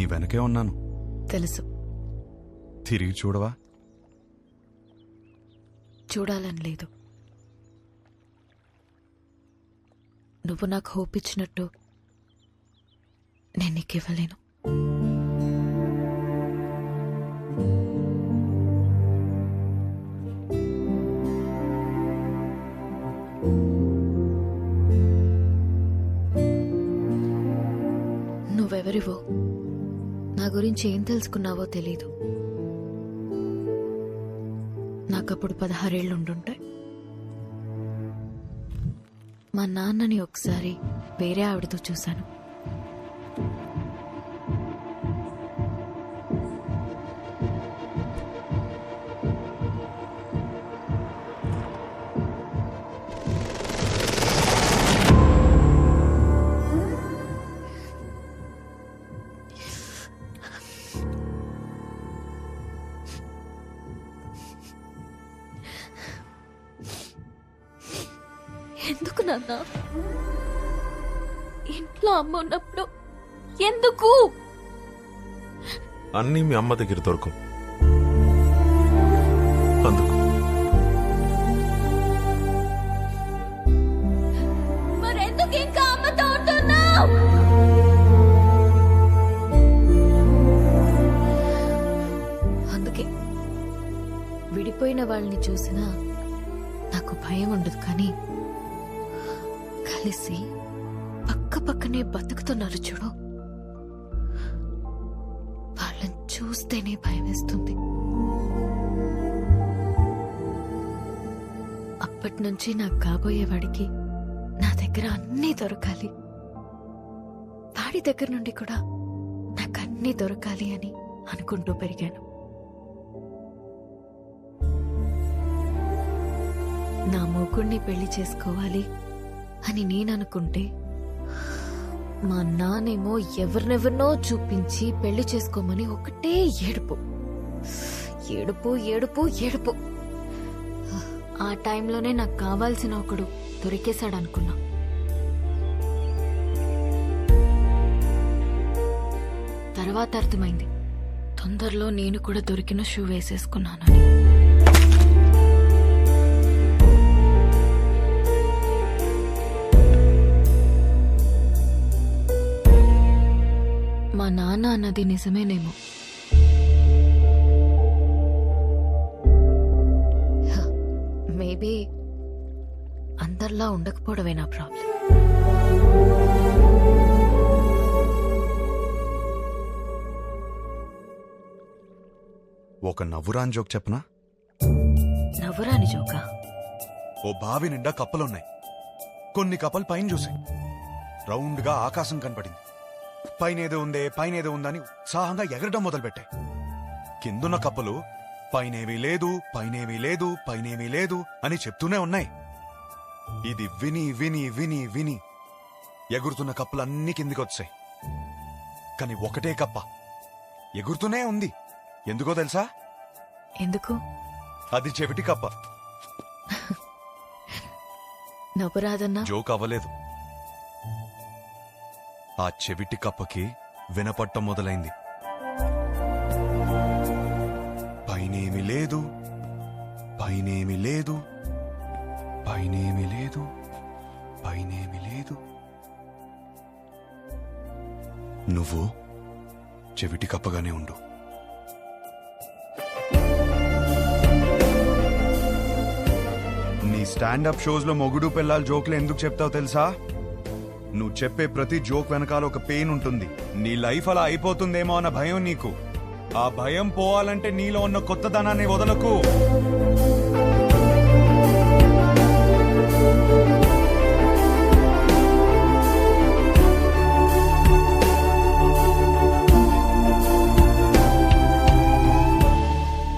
నీ వెనకే ఉన్నాను. తెలుసు. తిరిగి చూడవా? చూడాలని లేదు. నువ్వు నాకు హోప్ ఇచ్చినట్టు నేను నీకు ఇవ్వలేను. నువ్వెవరివో, నా గురించి ఏం తెలుసుకున్నావో తెలీదు. నాకప్పుడు 16 ఏళ్ళు ఉండుంటాయి. మా నాన్నని ఒకసారి వేరే ఆవిడతో చూశాను. ఎందుకు నాన్న? ఇంట్లో అమ్మ ఉన్నప్పుడు ఎందుకు? అన్నీ మీ అమ్మ దగ్గర దొరకవు, అందుకు. మరెందుకు ఇంకా అమ్మతో ఉంటున్నావు? అందుకే విడిపోయిన వాళ్ళని చూసినా నాకు భయం ఉండదు, కానీ కలిసి పక్క పక్కనే బతుకుతున్నారు చూడు, వాళ్ళని చూస్తేనే భయం వేస్తుంది. అప్పటి నుంచి నాకు కాబోయేవాడికి నా దగ్గర అన్నీ దొరకాలి, వాడి దగ్గర నుండి కూడా నాకు అన్నీ దొరకాలి అని అనుకుంటూ పెరిగాను. నా మొగుణ్ణి పెళ్లి చేసుకోవాలి అని నేననుకుంటే మా నానేమో ఎవరినెవరినో చూపించి పెళ్లి చేసుకోమని ఒకటే ఏడుపు ఏడుపు ఏడుపు ఏడుపు. ఆ టైంలోనే నాకు కావాల్సిన ఒకడు దొరికేశాడనుకున్నా. తర్వాత అర్థమైంది, తొందరలో నేను కూడా దొరికిన షూ వేసేసుకున్నానని. మా నాన్న అన్నది నిజమేనేమో. మేబీ అందరిలా ఉండకపోవడమే నా ప్రాబ్లం. ఒక నవ్వురాని జోక్ చెప్పనా? నవ్వురాని జోకా? ఓ బావి నిండా కప్పలున్నాయి. కొన్ని కప్పలు పైన చూసాయి. రౌండ్ గా ఆకాశం కనపడింది. పైనేదో ఉందని ఉత్సాహంగా ఎగరడం మొదలుపెట్టాయి. కిందున్న కప్పలు పైనేమీ లేదు, పైనేమీ లేదు, పైనేమీ లేదు అని చెప్తూనే ఉన్నాయి. ఇది విని విని విని విని ఎగురుతున్న కప్పలన్నీ కిందికొచ్చాయి. కాని ఒకటే కప్ప ఎగురుతూనే ఉంది. ఎందుకో తెలుసా? ఎందుకు? అది చెవిటి కప్ప. నవ్వురాదన్నా? జోక్ అవ్వలేదు. ఆ చెవిటి కప్పకి వినపట్టం మొదలైంది. పైనేమి లేదు, పైనేమి లేదు, పైనేమి లేదు, పైనేమి లేదు. నువ్వు చెవిటి కప్పగానే ఉండు. నీ స్టాండప్ షోస్ లో మొగుడు పిల్లల జోక్లు ఎందుకు చెప్తావు తెలుసా? నువ్వు చెప్పే ప్రతి జోక్ వెనకాల ఒక పెయిన్ ఉంటుంది. నీ లైఫ్ అలా అయిపోతుందేమో అన్న భయం నీకు. ఆ భయం పోవాలంటే నీలో ఉన్న కొత్తదనాన్ని వదలకు.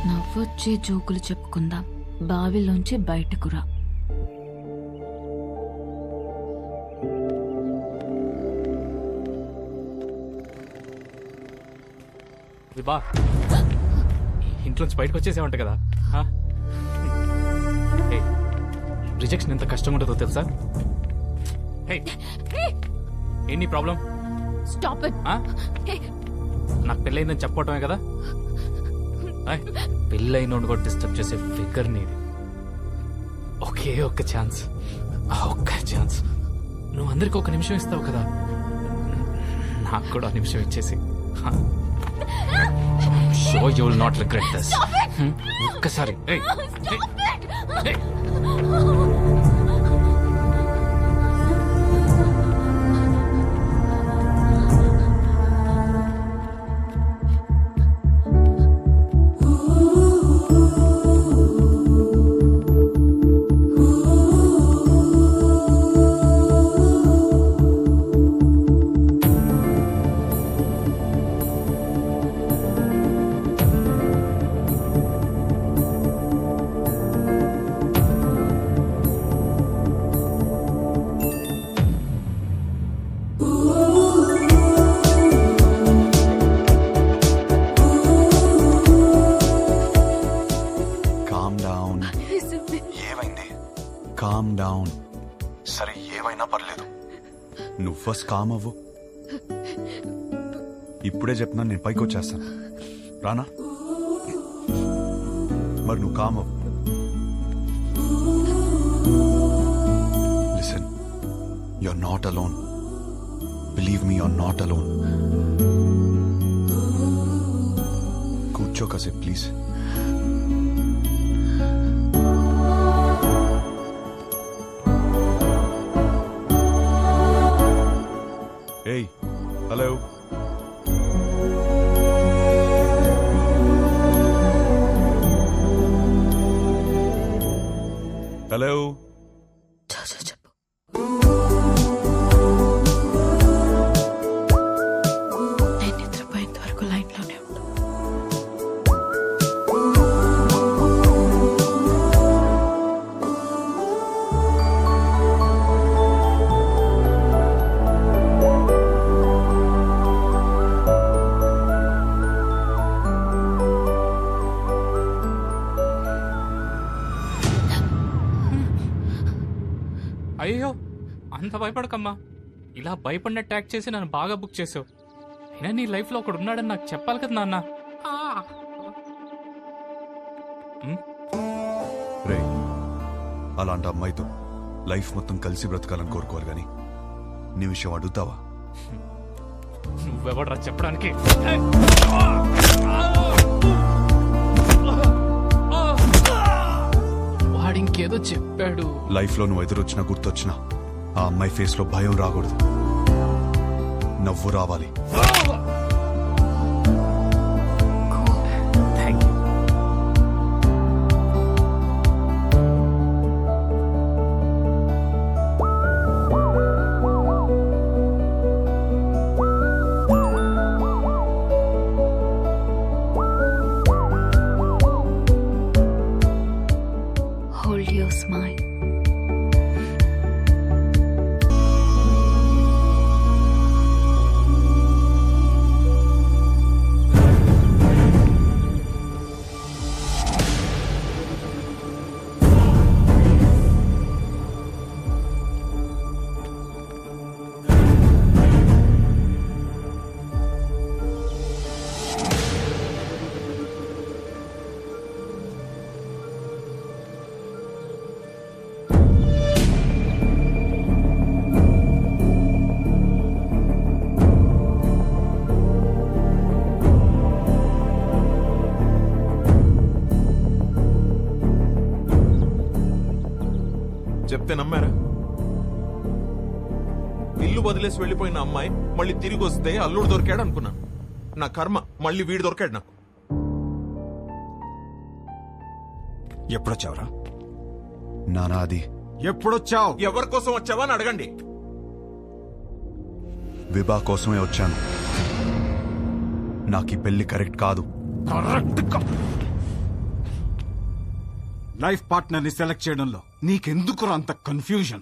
నవ్వొచ్చే జోకులు చెప్పుకుందాం, బావిలోంచి బయటకు రా. బా ఇంట్లోంచి బయటకు వచ్చేసామంట కదా. రిజెక్షన్ ఎంత కష్టంగా ఉంటుందో తెలుసా? Any problem? Stop it. నాకు పెళ్ళయిందని చెప్పటమే కదా. పెళ్ళైన కూడా డిస్టర్బ్ చేసే ఫిగర్ నీది. ఒకే ఒక్క ఛాన్స్, ఆ ఒక్క ఛాన్స్. నువ్వు అందరికి ఒక నిమిషం ఇస్తావు కదా, నాకు కూడా ఆ నిమిషం ఇచ్చేసి. Show you will not regret this. ఒక్కసారి కామ్ డౌన్. సరే ఏమైనా పర్లేదు, నువ్వు ఫస్ట్ కామ్ అవ్వు. ఇప్పుడే చెప్తున్నాను, నేను పైకి వచ్చేస్తాను. రానా? మరి నువ్వు కామ్ అవ్వు. Listen, you're not alone. Believe me, you're not alone. కూర్చో కాసేపు ప్లీజ్. ఏయ్, హలో. హలో. చెప్పు. నేను నిద్రపోయేంత వరకు లైన్లోనే ఉంటా. అయ్యో, అంత భయపడకమ్మా. ఇలా భయపడినట్టు యాక్ట్ చేసి నన్ను బాగా బుక్ చేసావు. అయినా నీ లైఫ్ లో ఒకడు ఉన్నాడని నాకు చెప్పాలి కదా నాన్న. రే, అలాంటి అమ్మాయితో లైఫ్ మొత్తం కలిసి బ్రతకాలని కోరుకోవాలి కానీ నీ విషయం అడుగుతావా? నువ్వెవడరా చెప్పడానికి? వాడింకేదో చెప్పాడు. లైఫ్ లో నువ్వు ఎదురొచ్చినా గుర్తొచ్చినా ఆ అమ్మాయి ఫేస్ లో భయం రాకూడదు, నవ్వు రావాలి. Thank you. Hold your smile. చెప్తే నమ్మారా? ఇల్లు వదిలేసి వెళ్ళిపోయిన అమ్మాయి మళ్ళీ తిరిగి వస్తే అల్లుడు దొరికాడు అనుకున్నాను. నా కర్మ, మళ్ళీ వీడు దొరికాడు నాకు. ఎప్పుడొచ్చావురా? నానా, అది ఎప్పుడొచ్చావు? ఎవరి కోసం వచ్చావా అని అడగండి. విభా కోసమే వచ్చాను. నాకు ఈ పెళ్లి కరెక్ట్ కాదు. లైఫ్ పార్ట్నర్ ని సెలెక్ట్ చేయడంలో నీకెందుకురా అంత కన్ఫ్యూజన్?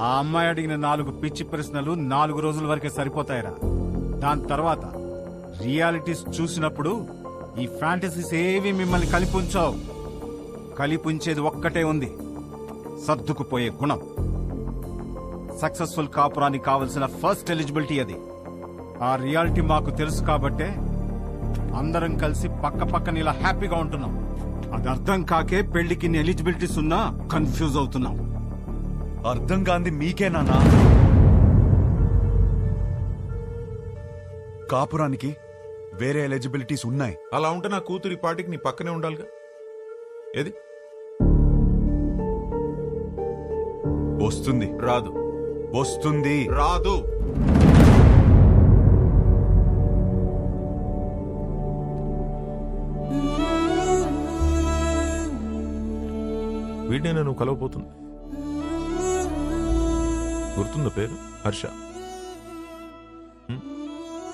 ఆ అమ్మాయి అడిగిన 4 పిచ్చి ప్రశ్నలు 4 రోజుల వరకే సరిపోతాయిరా. దాని తర్వాత రియాలిటీస్ చూసినప్పుడు ఈ ఫ్యాంటసీస్ ఏవి మిమ్మల్ని కలిపుంచావు. కలిపుంచేది ఒక్కటే ఉంది, సర్దుకుపోయే గుణం. సక్సెస్ఫుల్ కాపురానికి కావలసిన ఫస్ట్ ఎలిజిబిలిటీ అది. ఆ రియాలిటీ మాకు తెలుసు కాబట్టే అందరం కలిసి పక్క పక్కన ఇలా హ్యాపీగా ఉంటున్నాం. అది అర్థం కాకే పెళ్లికి ఎలిజిబిలిటీస్ ఉన్నా కన్ఫ్యూజ్ అవుతున్నాం. అర్థం కాంది మీకే నాన్నా. కాపురానికి వేరే ఎలిజిబిలిటీస్ ఉన్నాయి. అలా ఉంటే నా కూతురి పాటికి నీ పక్కనే ఉండాలిగా. ఏది వస్తుంది రాదు, వస్తుంది రాదు. వీడినే నువ్వు కలవబోతుంది. గుర్తుందా పేరు? హర్ష.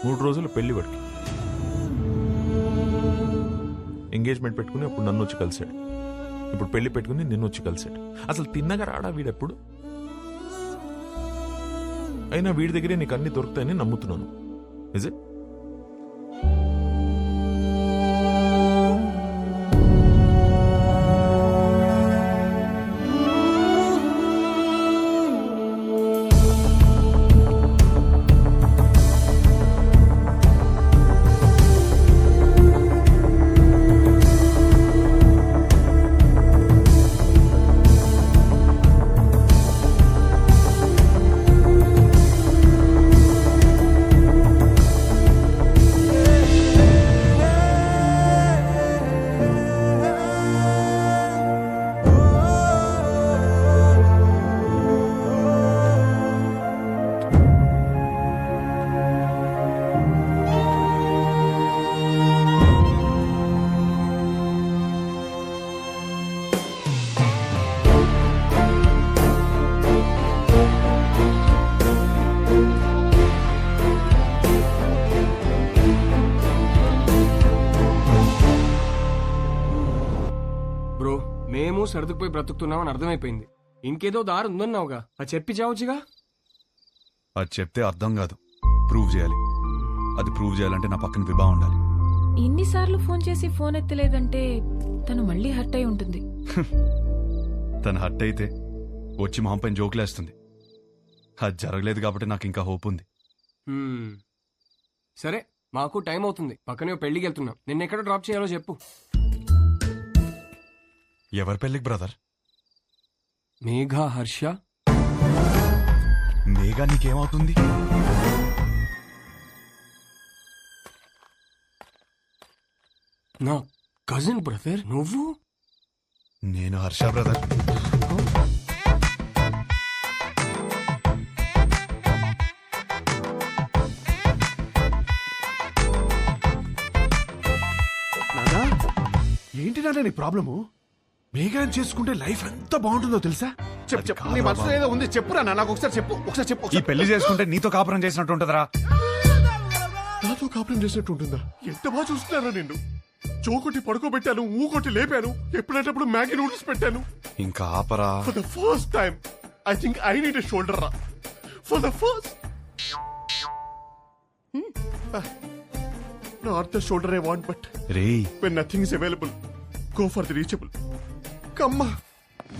3 రోజులు పెళ్లి వాడికి. ఎంగేజ్మెంట్ పెట్టుకుని అప్పుడు నన్ను వచ్చి కలిశాడు. ఇప్పుడు పెళ్లి పెట్టుకుని నిన్ను వచ్చి కలిశాడు. అసలు తిన్నగా రాడా వీడెప్పుడు? అయినా వీడి దగ్గరే నీకు అన్ని దొరుకుతాయని నమ్ముతున్నాను. Is it? బ్రో, మేము సర్దుకుపోయి బ్రతుకుతున్నామని అర్థమైపోయింది. ఇంకేదో దారి ఉందన్నావుగా, అది చెప్పి చావచ్చుగా. అది చెప్తే అర్థం కాదు, ప్రూవ్ చేయాలి. అది ప్రూవ్ చేయాలంటే నా పక్కన విభా ఉండాలి. ఇన్నిసార్లు ఫోన్ చేసి ఫోన్ ఎత్తలేదంటే తను మళ్ళీ హర్ట్ అయి ఉంటుంది. తను హట్ అయితే వచ్చి మొహం పైన జోకులేస్తుంది. అది జరగలేదు కాబట్టి నాకు ఇంకా హోప్ ఉంది. సరే, మాకు టైం అవుతుంది. పక్కనే ఓ పెళ్లికి వెళ్తున్నాం. నిన్న ఎక్కడ డ్రాప్ చేయాలో చెప్పు. ఎవరి పెళ్ళికి బ్రదర్? మేఘా, హర్ష. మేఘా నీకేమవుతుంది? నా కజిన్ బ్రదర్ నువ్వు. నేను హర్ష బ్రదర్. నానా, ఏంటి నాన్న నీ ప్రాబ్లము? మేఘాన్ని చేసుకుంటే లైఫ్ ఎంత బాగుంటుందో తెలుసా? చెప్పు చెప్పు, నీ మనసులో ఏదో ఉంది, చెప్పురా నాన్న. నాకు ఒకసారి చెప్పు, ఒకసారి చెప్పు. ఈ పెళ్లి చేసుకుంటే నీతో కాపురం చేసినట్టు ఉంటుందిరా. నాతో కాపురం చేసినట్టు ఉంటుందా? ఎంత బాగా చూస్తున్నారా నిన్ను. చోకొట్టి పడుకోబెట్టాను, ఊకొట్టి లేపాను, ఎప్పుడేటప్పుడు మ్యాగీ నూడిల్స్ పెట్టాను. ఇంకా ఆపరా. For the first time I think I need a shoulder రా. For the first not the shoulder I want, but రేయ్, when nothing is available, go for the reachable. Come on.